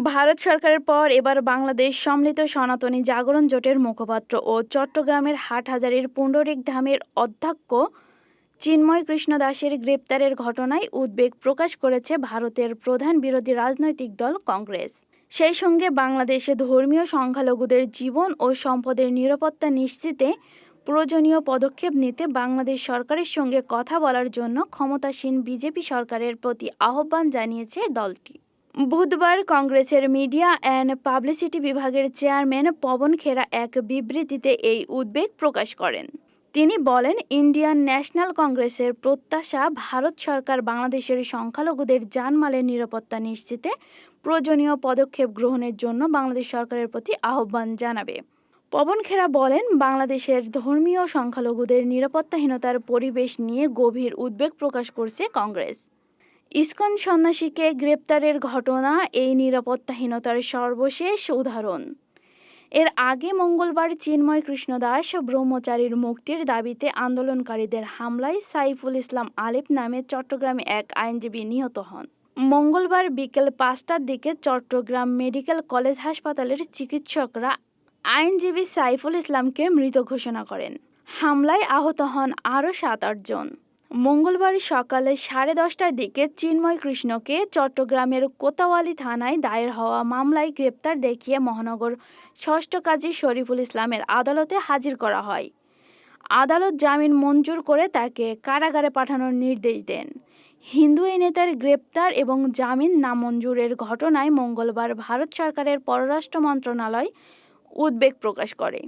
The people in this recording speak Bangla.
ভারত সরকারের পর এবার বাংলাদেশ সম্মিলিত সনাতনী জাগরণ জোটের মুখপাত্র ও চট্টগ্রামের হাটহাজারীর পুণ্ডরিক ধামের অধ্যক্ষ চিন্ময় কৃষ্ণ দাসের গ্রেপ্তারের ঘটনায় উদ্বেগ প্রকাশ করেছে ভারতের প্রধান বিরোধী রাজনৈতিক দল কংগ্রেস। সেই সঙ্গে বাংলাদেশে ধর্মীয় সংখ্যালঘুদের জীবন ও সম্পদের নিরাপত্তা নিশ্চিতে প্রয়োজনীয় পদক্ষেপ নিতে বাংলাদেশ সরকারের সঙ্গে কথা বলার জন্য ক্ষমতাসীন বিজেপি সরকারের প্রতি আহ্বান জানিয়েছে দলটি। বুধবার কংগ্রেসের মিডিয়া অ্যান্ড পাবলিসিটি বিভাগের চেয়ারম্যান পবন খেরা এক বিবৃতিতে এই উদ্বেগ প্রকাশ করেন। তিনি বলেন, ইন্ডিয়ান ন্যাশনাল কংগ্রেসের প্রত্যাশা ভারত সরকার বাংলাদেশের সংখ্যালঘুদের জানমালের নিরাপত্তা নিশ্চিতে প্রয়োজনীয় পদক্ষেপ গ্রহণের জন্য বাংলাদেশ সরকারের প্রতি আহ্বান জানাবে। পবন খেরা বলেন, বাংলাদেশের ধর্মীয় সংখ্যালঘুদের নিরাপত্তাহীনতার পরিবেশ নিয়ে গভীর উদ্বেগ প্রকাশ করছে কংগ্রেস। ইসকন সন্ন্যাসীকে গ্রেপ্তারের ঘটনা এই নিরাপত্তাহীনতার সর্বশেষ উদাহরণ। এর আগে মঙ্গলবার চিন্ময় কৃষ্ণ দাস ব্রহ্মচারীর মুক্তির দাবিতে আন্দোলনকারীদের হামলায় সাইফুল ইসলাম আলিফ নামে চট্টগ্রামে এক আইনজীবী নিহত হন। মঙ্গলবার বিকেল ৫টার দিকে চট্টগ্রাম মেডিকেল কলেজ হাসপাতালের চিকিৎসকরা আইনজীবী সাইফুল ইসলামকে মৃত ঘোষণা করেন। হামলায় আহত হন আরও ৭-৮ জন। মঙ্গলবার সকালে 10:30টার দিকে চিন্ময় কৃষ্ণকে চট্টগ্রামের কোতোয়ালি থানায় দায়ের হওয়া মামলায় গ্রেপ্তার দেখিয়ে মহানগর ষষ্ঠ কাজী শরীফুল ইসলামের আদালতে হাজির করা হয়। আদালত জামিন মঞ্জুর করে তাকে কারাগারে পাঠানোর নির্দেশ দেন। হিন্দু এই নেতার গ্রেপ্তার এবং জামিন নামঞ্জুরের ঘটনায় মঙ্গলবার ভারত সরকারের পররাষ্ট্র মন্ত্রণালয় উদ্বেগ প্রকাশ করে।